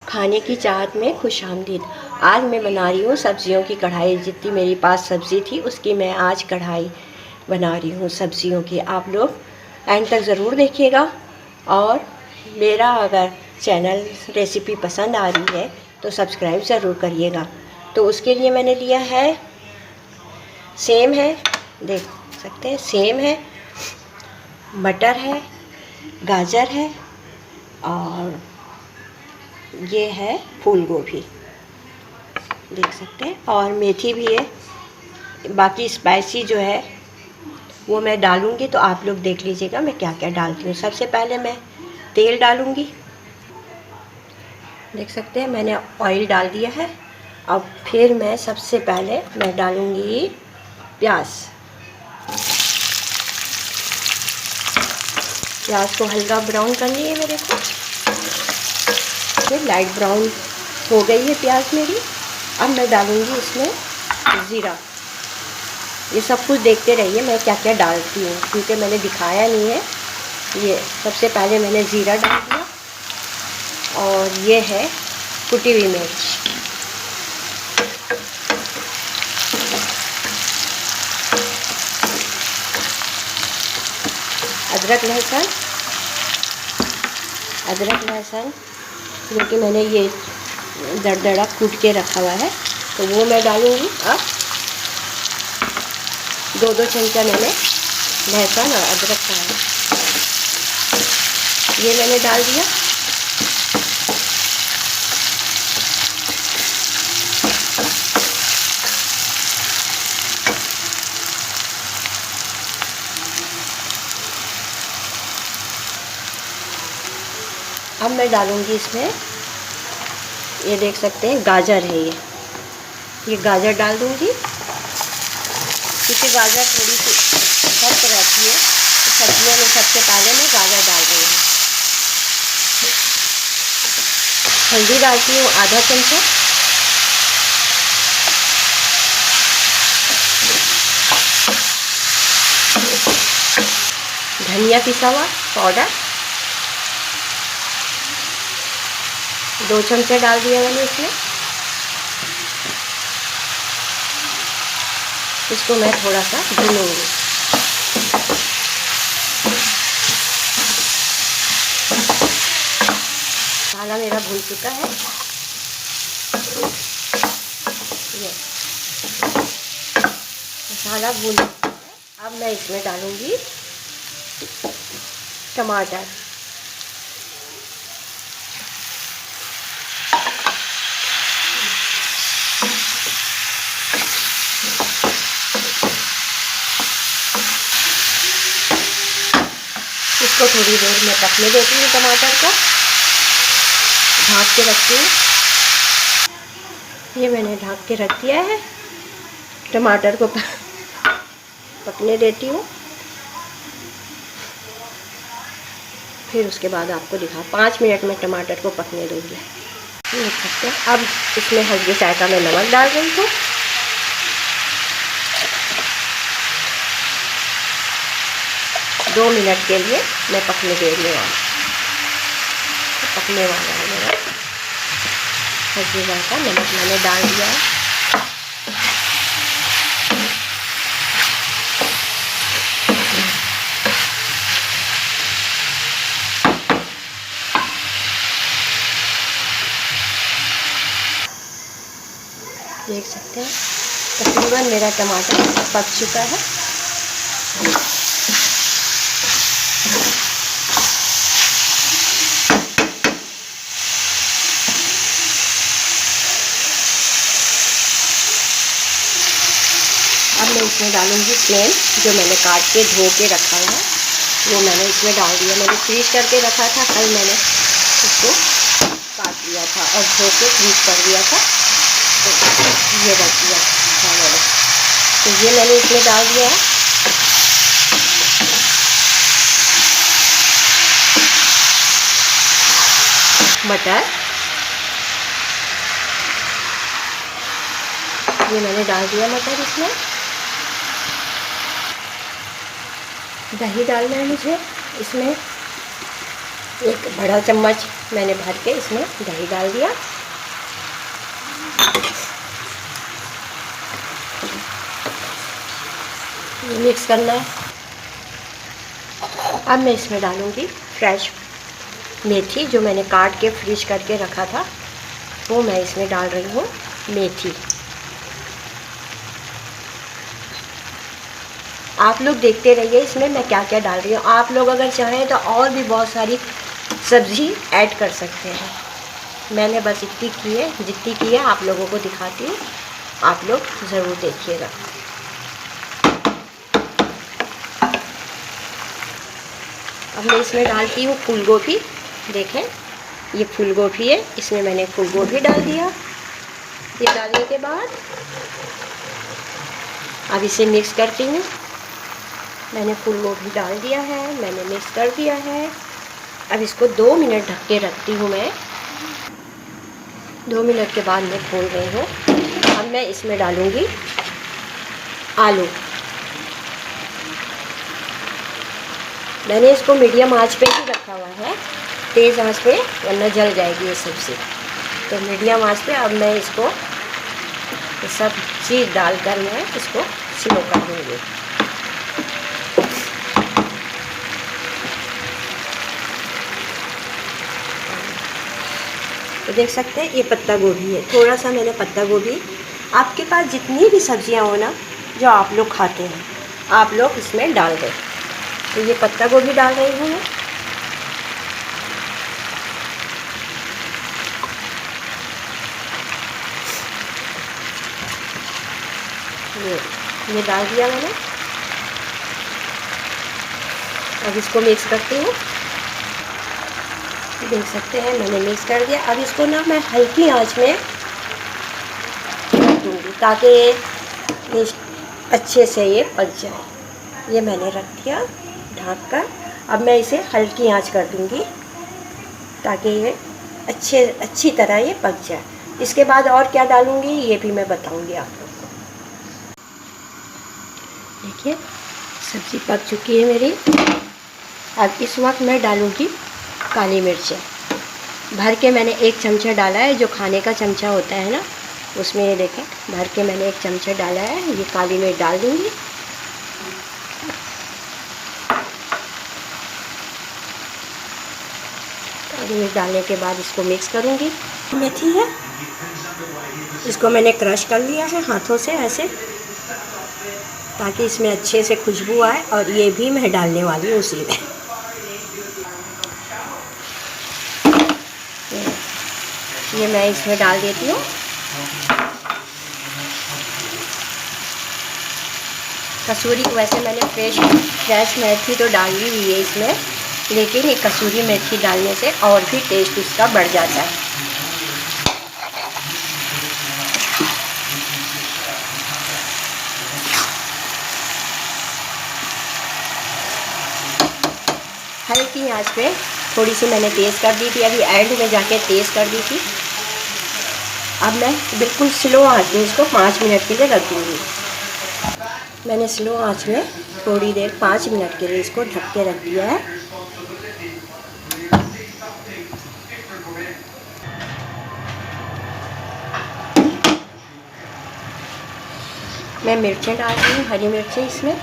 खाने की चाहत में खुशामदीद। आज मैं बना रही हूँ सब्जियों की कढ़ाई। जितनी मेरे पास सब्ज़ी थी उसकी मैं आज कढ़ाई बना रही हूँ सब्जियों की। आप लोग एंड तक ज़रूर देखिएगा। और मेरा अगर चैनल रेसिपी पसंद आ रही है तो सब्सक्राइब ज़रूर करिएगा। तो उसके लिए मैंने लिया है सेम है, देख सकते हैं सेम है, मटर है, गाजर है और ये है फूल गोभी, देख सकते हैं, और मेथी भी है। बाकी स्पाइसी जो है वो मैं डालूँगी, तो आप लोग देख लीजिएगा मैं क्या क्या डालती हूँ। सबसे पहले मैं तेल डालूँगी, देख सकते हैं मैंने ऑयल डाल दिया है। अब फिर मैं सबसे पहले मैं डालूँगी प्याज। प्याज को हल्का ब्राउन करनी है मेरे को। फिर लाइट ब्राउन हो गई है प्याज मेरी। अब मैं डालूँगी इसमें ज़ीरा। ये सब कुछ देखते रहिए मैं क्या क्या डालती हूँ, क्योंकि मैंने दिखाया नहीं है। ये सबसे पहले मैंने ज़ीरा डाल दिया और ये है कुटी हुई मिर्च। अदरक लहसुन जो कि मैंने ये दरदरा कूट के रखा हुआ है, तो वो मैं डालूँगी। अब 2-2 चमचा मैंने लहसुन और अदरक का है, ये मैंने डाल दिया। अब मैं डालूँगी इसमें, ये देख सकते हैं गाजर है, ये गाजर डाल दूँगी, क्योंकि गाजर थोड़ी सी सख्त रहती है तो सब्जियों में सबसे पहले मैं गाजर डाल रही हूँ। हल्दी डालती हूँ आधा चमचा, धनिया पिसा हुआ पाउडर 2 चमचे डाल दिया मैंने इसमें। इसको मैं थोड़ा सा भूनूंगी। मसाला मेरा भून चुका है, ये मसाला भून चुका है। अब मैं इसमें डालूंगी टमाटर। इसको थोड़ी देर में पकने देती हूँ, टमाटर को ढक के रखती हूँ। ये मैंने ढक के रख दिया है, टमाटर को पकने देती हूँ। फिर उसके बाद आपको दिखा 5 मिनट में टमाटर को पकने दूँगी। देख सकते हैं। अब इसमें हल्दी जायका में नमक डाल रही हूँ। दो मिनट के लिए मैं पकने दे रही हूँ। पकने वाला है मेरा हल्दी जायका, नमक मैंने डाल दिया है। देख सकते हैं तकरीबन मेरा टमाटर पक चुका है। अब मैं इसमें डालूंगी प्लेन, जो मैंने काट के धो के रखा हुआ है, वो मैंने इसमें डाल दिया। मैंने फ्रीज करके रखा था, कल मैंने इसको काट लिया था और धो के फ्रीज कर दिया था, तो ये रख दिया था मैंने। तो ये मैंने इसमें डाल दिया है। मटर ये मैंने डाल दिया मटर इसमें। दही डालना है मुझे इसमें, 1 बड़ा चम्मच मैंने भर के इसमें दही डाल दिया। मिक्स करना है। अब मैं इसमें डालूँगी फ्रेश मेथी, जो मैंने काट के फ्रीज करके रखा था, वो मैं इसमें डाल रही हूँ मेथी। आप लोग देखते रहिए इसमें मैं क्या क्या डाल रही हूँ। आप लोग अगर चाहें तो और भी बहुत सारी सब्ज़ी ऐड कर सकते हैं। मैंने बस इतनी की है, जितनी की है आप लोगों को दिखाती हूँ, आप लोग ज़रूर देखिएगा। अब मैं इसमें डालती हूँ फूल गोभी। देखें, ये फूल गोभी है, इसमें मैंने फूल गोभी डाल दिया। ये डालने के बाद अब इसे मिक्स करती हूँ। मैंने फूल गोभी डाल दिया है, मैंने मिक्स कर दिया है। अब इसको 2 मिनट ढक के रखती हूँ मैं। 2 मिनट के बाद मैं खोल रही हूँ। अब मैं इसमें डालूँगी आलू। मैंने इसको मीडियम आंच पे ही रखा हुआ है, तेज़ आंच पे वरना जल जाएगी ये सब्ज़ी। तो मीडियम आंच पे अब मैं इसको ये सब चीज़ डालकर मैं इसको स्लो कर दूँगी। तो देख सकते हैं ये पत्ता गोभी है। थोड़ा सा मैंने पत्ता गोभी, आपके पास जितनी भी सब्जियां हो ना जो आप लोग खाते हैं, आप लोग इसमें डाल दें। तो ये पत्ता गोभी डाल रही हूँ मैं। ये डाल दिया मैंने। अब इसको मिक्स करती हूँ। देख सकते हैं मैंने मिक्स कर दिया। अब इसको ना मैं हल्की आंच में रख दूँगी ताकि ये अच्छे से ये पक जाए। ये मैंने रख दिया ढक कर। अब मैं इसे हल्की आंच कर दूँगी ताकि ये अच्छी तरह ये पक जाए। इसके बाद और क्या डालूँगी ये भी मैं बताऊँगी आप लोग को। देखिए सब्ज़ी पक चुकी है मेरी। अब इस वक्त मैं डालूँगी काली मिर्चें। भर के मैंने 1 चमचा डाला है, जो खाने का चमचा होता है ना, उसमें ये देखें भर के मैंने 1 चमचा डाला है। ये काली मिर्च डाल दूँगी। काली मिर्च डालने के बाद इसको मिक्स करूँगी। मेथी है, इसको मैंने क्रश कर लिया है हाथों से ऐसे, ताकि इसमें अच्छे से खुशबू आए। और ये भी मैं डालने वाली हूँ उसी में। ये मैं इसमें डाल देती हूँ। कसूरी, वैसे मैंने फ्रेश मेथी तो डाली हुई है इसमें, लेकिन ये कसूरी मेथी डालने से और भी टेस्ट इसका बढ़ जाता है। हल्की आंच पे थोड़ी सी मैंने तेज़ कर दी थी, अभी एंड में जाके तेज़ कर दी थी। अब मैं बिल्कुल स्लो आंच में इसको 5 मिनट के लिए रख दूँगी। मैंने स्लो आंच में थोड़ी देर 5 मिनट के लिए इसको ढक के रख दिया है। मैं मिर्चें डाल रही हूँ, हरी मिर्चें इसमें।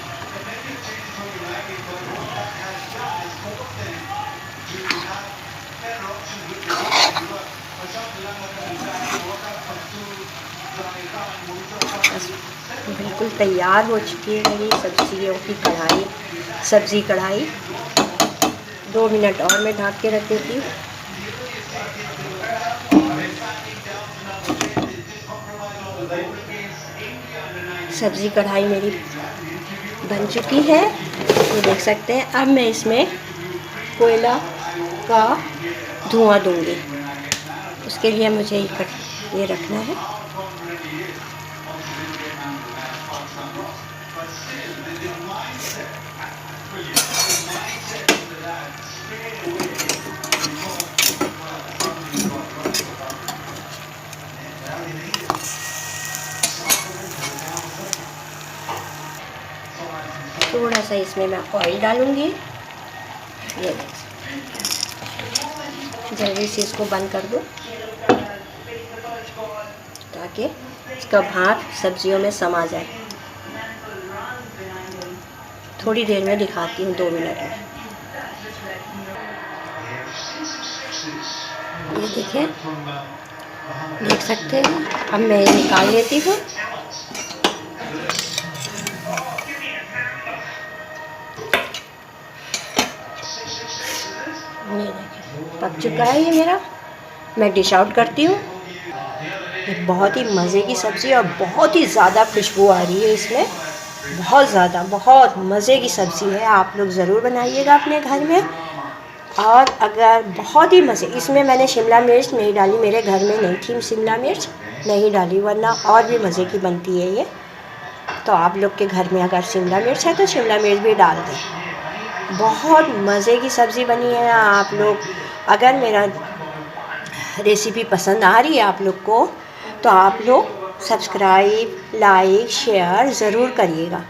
बिल्कुल तैयार हो चुकी है मेरी सब्जियों की कढ़ाई, सब्ज़ी कढ़ाई। 2 मिनट और मैं ढक के रख देती हूँ। सब्ज़ी कढ़ाई मेरी बन चुकी है, ये देख सकते हैं। अब मैं इसमें कोयला का धुआं दूंगी। उसके लिए मुझे ये रखना है। थोड़ा सा इसमें मैं ऑयल डालूंगी। ये जल्दी से इसको बंद कर दूँ ताकि इसका भाप सब्जियों में समा जाए। थोड़ी देर में दिखाती हूँ, 2 मिनट में। ये देखिए, देख सकते हैं। अब मैं ये निकाल लेती हूँ। ये देखिए, पक चुका है ये मेरा। मैं डिश आउट करती हूँ। ये बहुत ही मज़े की सब्ज़ी और बहुत ही ज़्यादा खुशबू आ रही है इसमें, बहुत ज़्यादा, बहुत मज़े की सब्ज़ी है। आप लोग ज़रूर बनाइएगा अपने घर में। और अगर बहुत ही मज़े, इसमें मैंने शिमला मिर्च नहीं डाली, मेरे घर में नहीं थी शिमला मिर्च, नहीं डाली, वरना और भी मज़े की बनती है ये। तो आप लोग के घर में अगर शिमला मिर्च है तो शिमला मिर्च भी डाल दें। बहुत मज़े की सब्ज़ी बनी है। आप लोग अगर मेरा रेसिपी पसंद आ रही है आप लोग को, तो आप लोग सब्सक्राइब, लाइक, शेयर ज़रूर करिएगा।